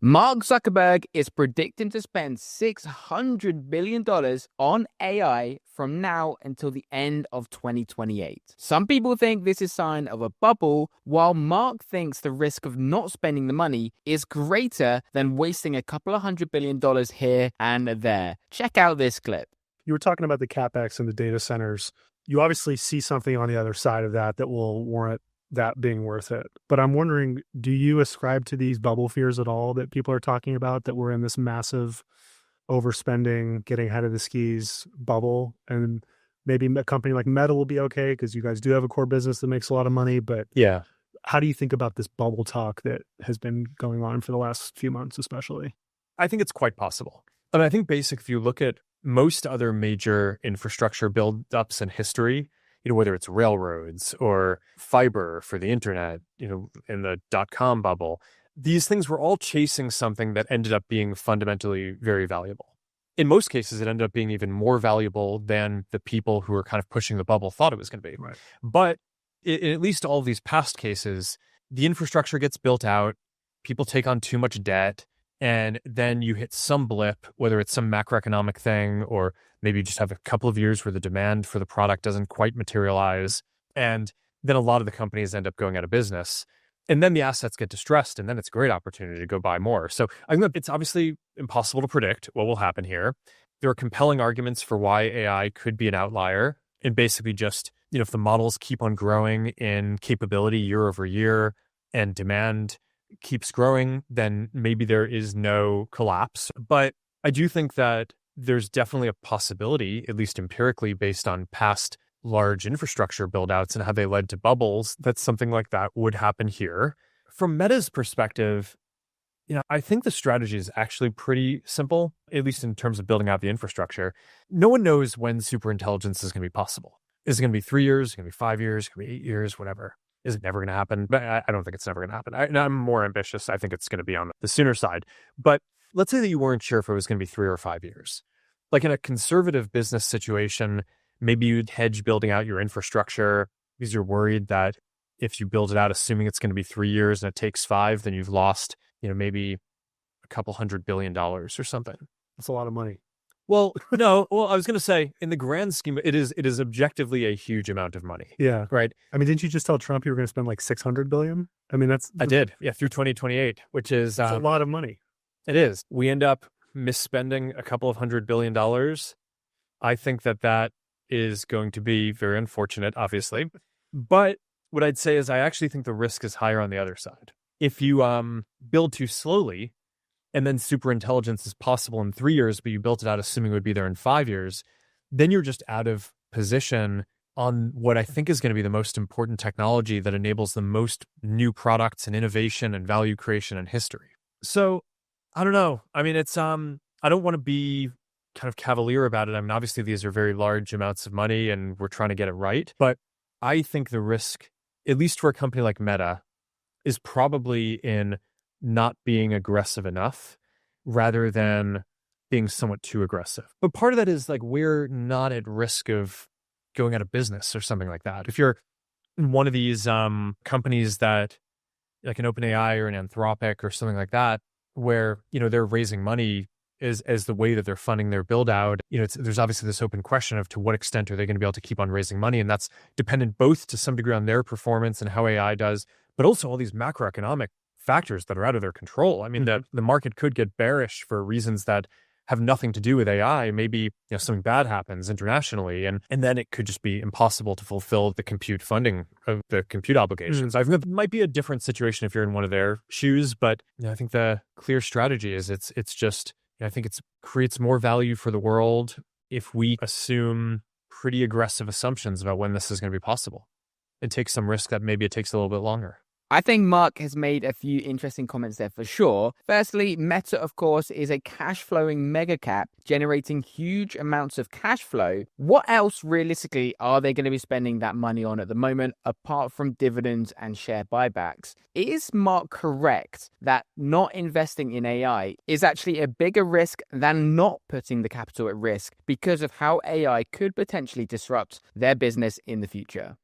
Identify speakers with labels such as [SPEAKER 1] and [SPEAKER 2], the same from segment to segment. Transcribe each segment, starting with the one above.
[SPEAKER 1] Mark Zuckerberg is predicting to spend $600 billion on AI from now until the end of 2028. Some people think this is a sign of a bubble, while Mark thinks the risk of not spending the money is greater than wasting a couple of $100 billion here and there. Check out this clip.
[SPEAKER 2] You were talking about the CapEx and the data centers. You obviously see something on the other side of that that will warrant that being worth it. But I'm wondering, do you ascribe to these bubble fears at all that people are talking about, that we're in this massive overspending, getting ahead of the skis bubble? And maybe a company like Meta will be okay because you guys do have a core business that makes a lot of money. But
[SPEAKER 3] yeah,
[SPEAKER 2] how do you think about this bubble talk that has been going on for the last few months, especially?
[SPEAKER 3] I think it's quite possible. And I think basically, if you look at most other major infrastructure build-ups in history, whether it's railroads or fiber for the internet, in the dot-com bubble, these things were all chasing something that ended up being fundamentally very valuable. In most cases, it ended up being even more valuable than the people who were kind of pushing the bubble thought it was going to be.
[SPEAKER 2] Right.
[SPEAKER 3] But in at least all of these past cases, the infrastructure gets built out, people take on too much debt, and then you hit some blip, whether it's some macroeconomic thing or maybe you just have a couple of years where the demand for the product doesn't quite materialize. And then a lot of the companies end up going out of business. And then the assets get distressed, and then it's a great opportunity to go buy more. So I think it's obviously impossible to predict what will happen here. There are compelling arguments for why AI could be an outlier. And basically just, if the models keep on growing in capability year over year and demand keeps growing, then maybe there is no collapse. But I do think that there's definitely a possibility, at least empirically, based on past large infrastructure buildouts and how they led to bubbles, that something like that would happen here. From Meta's perspective, I think the strategy is actually pretty simple, at least in terms of building out the infrastructure. No one knows when superintelligence is going to be possible. Is it going to be 3 years? Is it going to be 5 years? Is it going to be 8 years? Whatever. Is it never going to happen? But I don't think it's never going to happen. I'm more ambitious. I think it's going to be on the sooner side. But let's say that you weren't sure if it was going to be 3 or 5 years. Like in a conservative business situation, maybe you'd hedge building out your infrastructure because you're worried that if you build it out, assuming it's going to be 3 years and it takes 5, then you've lost, maybe a couple $100 billion or something.
[SPEAKER 2] That's a lot of money.
[SPEAKER 3] Well, no. Well, I was going to say, in the grand scheme, it is objectively a huge amount of money.
[SPEAKER 2] Yeah.
[SPEAKER 3] Right.
[SPEAKER 2] I mean, didn't you just tell Trump you were going to spend like $600 billion? I mean,
[SPEAKER 3] I did. Yeah. Through 2028, which is
[SPEAKER 2] that's a lot of money.
[SPEAKER 3] It is. We end up misspending a couple of $100 billion. I think that is going to be very unfortunate, obviously. But what I'd say is I actually think the risk is higher on the other side. If you build too slowly, and then superintelligence is possible in 3 years, but you built it out assuming it would be there in 5 years, then you're just out of position on what I think is going to be the most important technology that enables the most new products and innovation and value creation in history. So I don't know. I mean, it's I don't want to be kind of cavalier about it. I mean, obviously these are very large amounts of money and we're trying to get it right. But I think the risk, at least for a company like Meta, is probably in not being aggressive enough rather than being somewhat too aggressive. But part of that is like, we're not at risk of going out of business or something like that. If you're in one of these companies that like an OpenAI or an Anthropic or something like that, where, they're raising money as the way that they're funding their build out, there's obviously this open question of to what extent are they going to be able to keep on raising money. And that's dependent both to some degree on their performance and how AI does, but also all these macroeconomic factors that are out of their control. I mean, the market could get bearish for reasons that have nothing to do with AI. Maybe something bad happens internationally, and then it could just be impossible to fulfill the compute funding of the compute obligations. I think that might be a different situation if you're in one of their shoes, but I think the clear strategy is it's just, I think it creates more value for the world if we assume pretty aggressive assumptions about when this is going to be possible and take some risk that maybe it takes a little bit longer.
[SPEAKER 1] I think Mark has made a few interesting comments there for sure. Firstly, Meta, of course, is a cash-flowing mega cap generating huge amounts of cash flow. What else realistically are they going to be spending that money on at the moment, apart from dividends and share buybacks? Is Mark correct that not investing in AI is actually a bigger risk than not putting the capital at risk because of how AI could potentially disrupt their business in the future?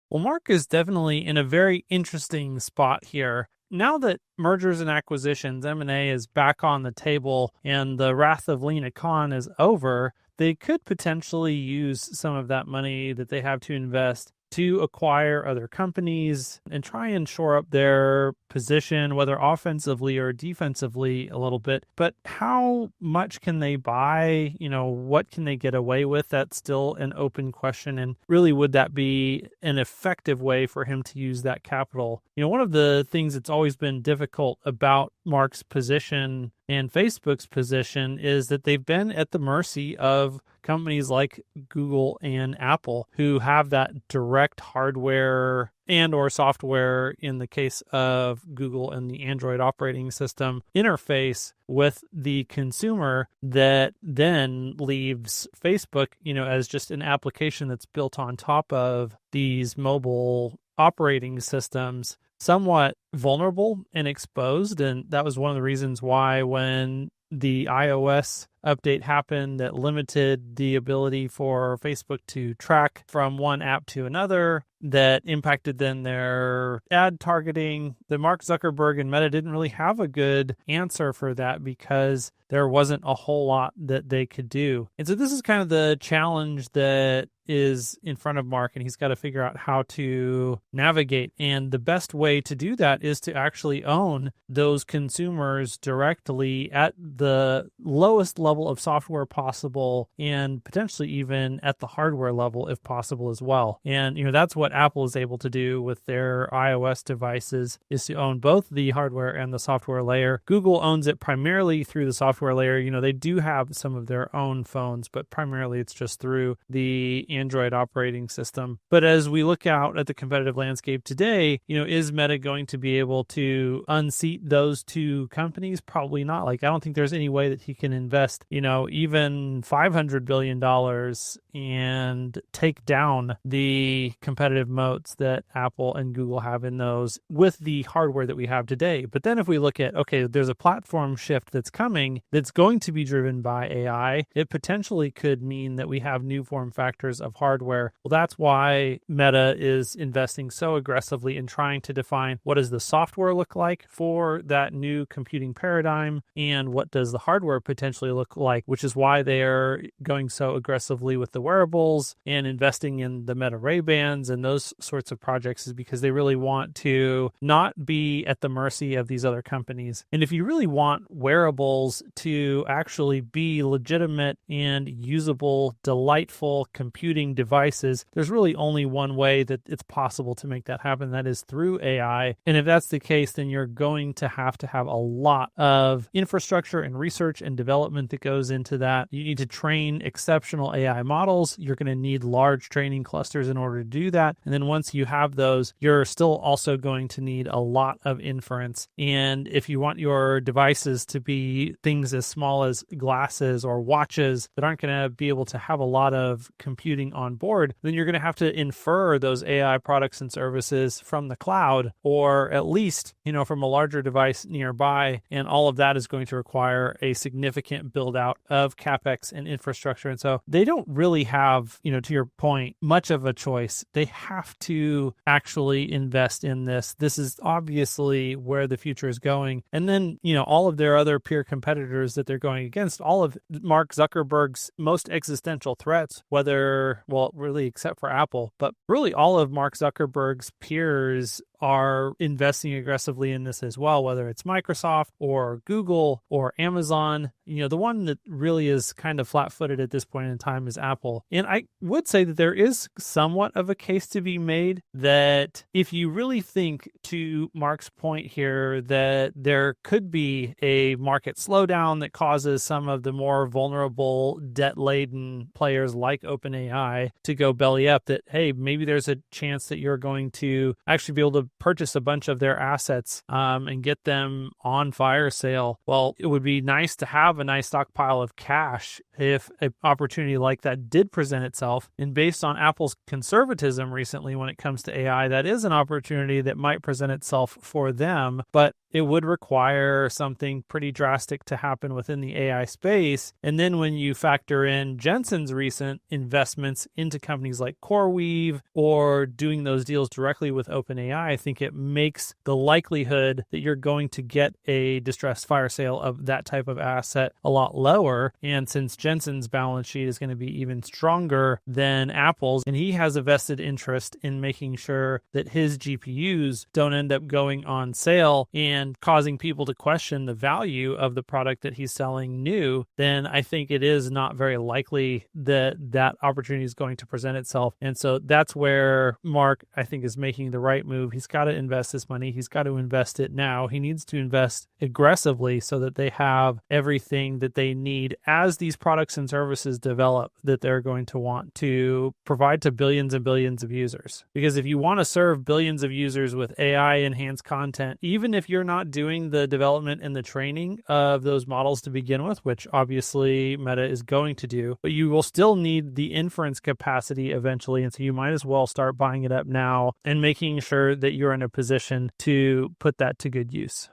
[SPEAKER 4] Well, Mark is definitely in a very interesting spot here. now that mergers and acquisitions, M&A, is back on the table and the wrath of Lina Khan is over, they could potentially use some of that money that they have to invest to acquire other companies and try and shore up their position, whether offensively or defensively a little bit. But how much can they buy? What can they get away with? That's still an open question. And really, would that be an effective way for him to use that capital? One of the things that's always been difficult about Mark's position and Facebook's position is that they've been at the mercy of companies like Google and Apple, who have that direct hardware and or software, in the case of Google and the Android operating system, interface with the consumer that then leaves Facebook, as just an application that's built on top of these mobile operating systems, somewhat vulnerable and exposed. And that was one of the reasons why, when the iOS update happened that limited the ability for Facebook to track from one app to another, that impacted then their ad targeting, that Mark Zuckerberg and Meta didn't really have a good answer for that because there wasn't a whole lot that they could do. And so this is kind of the challenge that is in front of Mark, and he's got to figure out how to navigate. And the best way to do that is to actually own those consumers directly at the lowest level of software possible, and potentially even at the hardware level if possible as well. And that's what Apple is able to do with their iOS devices, is to own both the hardware and the software layer. Google owns it primarily through the software layer. They do have some of their own phones, but primarily it's just through the Android operating system. But as we look out at the competitive landscape today, is Meta going to be able to unseat those two companies? Probably not. I don't think there's any way that he can invest even $500 billion and take down the competitive moats that Apple and Google have in those with the hardware that we have today. But then if we look at, okay, there's a platform shift that's coming that's going to be driven by AI, it potentially could mean that we have new form factors of hardware. Well, that's why Meta is investing so aggressively in trying to define what does the software look like for that new computing paradigm, and what does the hardware potentially look like, which is why they are going so aggressively with the wearables and investing in the Meta Ray-Bans and those sorts of projects, is because they really want to not be at the mercy of these other companies. And if you really want wearables to actually be legitimate and usable, delightful computing devices, there's really only one way that it's possible to make that happen. That is through AI. And if that's the case, then you're going to have a lot of infrastructure and research and development that goes into that. You need to train exceptional AI models. You're going to need large training clusters in order to do that. And then once you have those, you're still also going to need a lot of inference. And if you want your devices to be things as small as glasses or watches that aren't going to be able to have a lot of computing on board, then you're going to have to infer those AI products and services from the cloud, or at least, from a larger device nearby. And all of that is going to require a significant build out of CapEx and infrastructure. And so they don't really have, to your point, much of a choice. They have to actually invest in this. This is obviously where the future is going. And then, all of their other peer competitors that they're going against, all of Mark Zuckerberg's most existential threats, really except for Apple, but really all of Mark Zuckerberg's peers are investing aggressively in this as well, whether it's Microsoft or Google or Amazon. The one that really is kind of flat-footed at this point in time is Apple. And I would say that there is somewhat of a case to be made that if you really think, to Mark's point here, that there could be a market slowdown that causes some of the more vulnerable, debt-laden players like OpenAI to go belly up, that, hey, maybe there's a chance that you're going to actually be able to purchase a bunch of their assets and get them on fire sale. Well, it would be nice to have a nice stockpile of cash if an opportunity like that did present itself. And based on Apple's conservatism recently when it comes to AI, that is an opportunity that might present itself for them. But it would require something pretty drastic to happen within the AI space. And then when you factor in Jensen's recent investments into companies like CoreWeave or doing those deals directly with OpenAI, I think it makes the likelihood that you're going to get a distressed fire sale of that type of asset a lot lower. And since Jensen's balance sheet is going to be even stronger than Apple's, and he has a vested interest in making sure that his GPUs don't end up going on sale and causing people to question the value of the product that he's selling new, then I think it is not very likely that that opportunity is going to present itself. And so that's where Mark, I think, is making the right move. He's got to invest this money. He's got to invest it now. He needs to invest aggressively so that they have everything that they need as these products and services develop that they're going to want to provide to billions and billions of users. Because if you want to serve billions of users with AI enhanced content, even if you're not doing the development and the training of those models to begin with, which obviously Meta is going to do, but you will still need the inference capacity eventually. And so you might as well start buying it up now and making sure that you're in a position to put that to good use.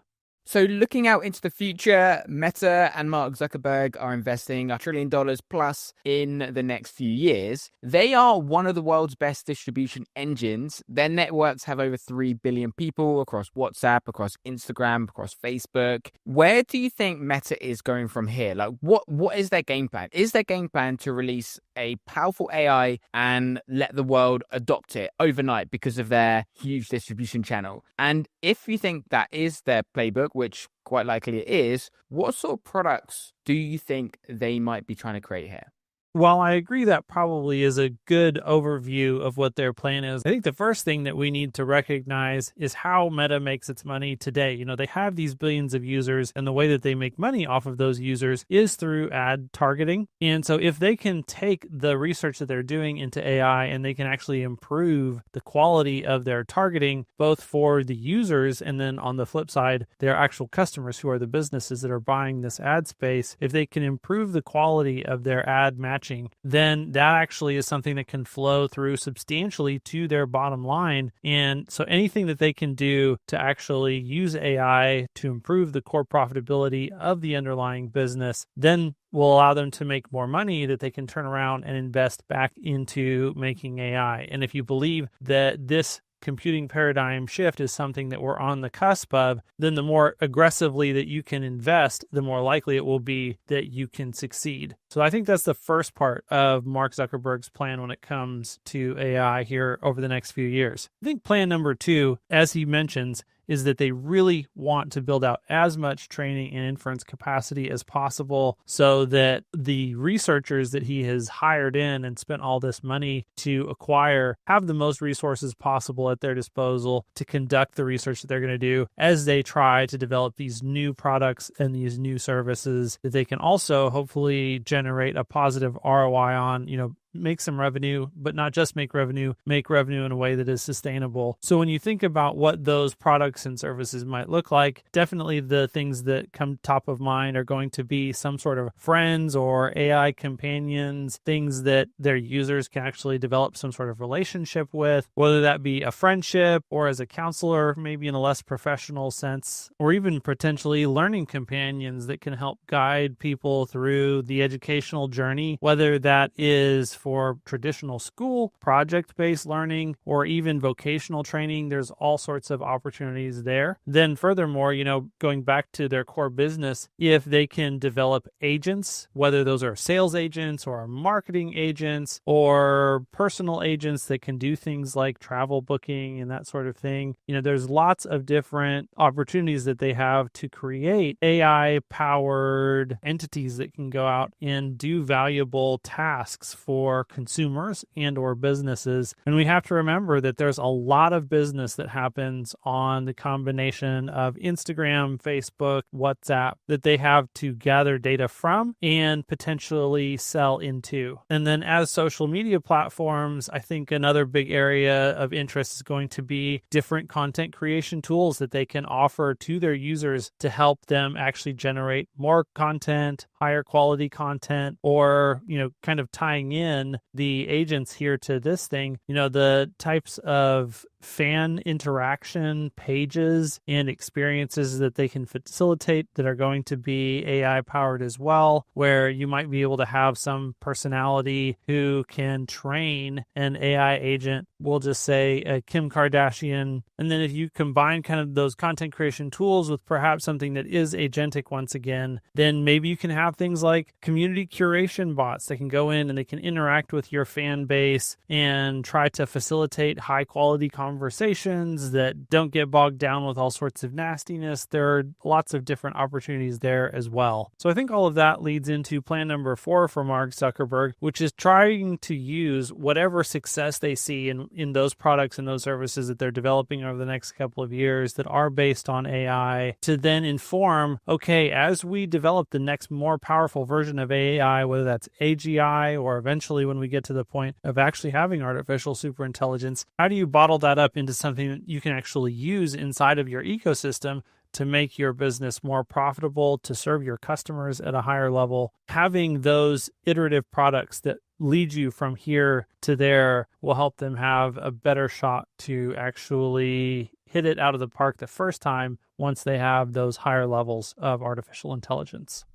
[SPEAKER 1] So looking out into the future, Meta and Mark Zuckerberg are investing $1 trillion plus in the next few years. They are one of the world's best distribution engines. Their networks have over 3 billion people across WhatsApp, across Instagram, across Facebook. Where do you think Meta is going from here? Like, what is their game plan? Is their game plan to release a powerful AI and let the world adopt it overnight because of their huge distribution channel? And if you think that is their playbook, which quite likely it is, what sort of products do you think they might be trying to create here?
[SPEAKER 4] While I agree that probably is a good overview of what their plan is, I think the first thing that we need to recognize is how Meta makes its money today. You know, they have these billions of users, and the way that they make money off of those users is through ad targeting. And so if they can take the research that they're doing into AI and they can actually improve the quality of their targeting, both for the users and then on the flip side, their actual customers who are the businesses that are buying this ad space, if they can improve the quality of their ad matching, then that actually is something that can flow through substantially to their bottom line. And so anything that they can do to actually use AI to improve the core profitability of the underlying business, then will allow them to make more money that they can turn around and invest back into making AI. And if you believe that this computing paradigm shift is something that we're on the cusp of, then the more aggressively that you can invest, the more likely it will be that you can succeed. So I think that's the first part of Mark Zuckerberg's plan when it comes to AI here over the next few years. I think plan number 2, as he mentions, is that they really want to build out as much training and inference capacity as possible so that the researchers that he has hired in and spent all this money to acquire have the most resources possible at their disposal to conduct the research that they're going to do as they try to develop these new products and these new services that they can also hopefully generate a positive ROI on, make some revenue, but not just make revenue in a way that is sustainable. So when you think about what those products and services might look like, definitely the things that come top of mind are going to be some sort of friends or AI companions, things that their users can actually develop some sort of relationship with, whether that be a friendship or as a counselor, maybe in a less professional sense, or even potentially learning companions that can help guide people through the educational journey, whether that is for traditional school, project-based learning, or even vocational training. There's all sorts of opportunities there. Then furthermore, going back to their core business, if they can develop agents, whether those are sales agents or marketing agents or personal agents that can do things like travel booking and that sort of thing, there's lots of different opportunities that they have to create AI-powered entities that can go out and do valuable tasks for consumers and or businesses. And we have to remember that there's a lot of business that happens on the combination of Instagram, Facebook, WhatsApp that they have to gather data from and potentially sell into. And then as social media platforms, I think another big area of interest is going to be different content creation tools that they can offer to their users to help them actually generate more content, higher quality content, or, kind of tying in the agents here to this thing, the types of fan interaction pages and experiences that they can facilitate that are going to be AI powered as well, where you might be able to have some personality who can train an AI agent. We'll just say Kim Kardashian. And then if you combine kind of those content creation tools with perhaps something that is agentic once again, then maybe you can have things like community curation bots that can go in and they can interact with your fan base and try to facilitate high quality conversations that don't get bogged down with all sorts of nastiness. There are lots of different opportunities there as well. So I think all of that leads into plan number 4 for Mark Zuckerberg, which is trying to use whatever success they see in those products and those services that they're developing over the next couple of years that are based on AI to then inform, okay, as we develop the next more powerful version of AI, whether that's AGI or eventually when we get to the point of actually having artificial superintelligence, how do you bottle that up into something that you can actually use inside of your ecosystem to make your business more profitable, to serve your customers at a higher level? Having those iterative products that lead you from here to there will help them have a better shot to actually hit it out of the park the first time once they have those higher levels of artificial intelligence.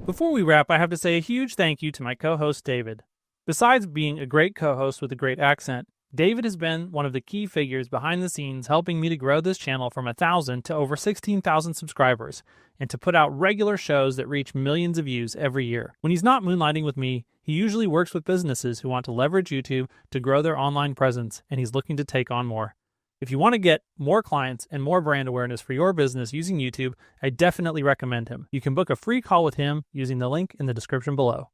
[SPEAKER 4] Before we wrap, I have to say a huge thank you to my co-host, David. Besides being a great co-host with a great accent, David has been one of the key figures behind the scenes helping me to grow this channel from 1,000 to over 16,000 subscribers and to put out regular shows that reach millions of views every year. When he's not moonlighting with me, he usually works with businesses who want to leverage YouTube to grow their online presence, and he's looking to take on more. If you want to get more clients and more brand awareness for your business using YouTube, I definitely recommend him. You can book a free call with him using the link in the description below.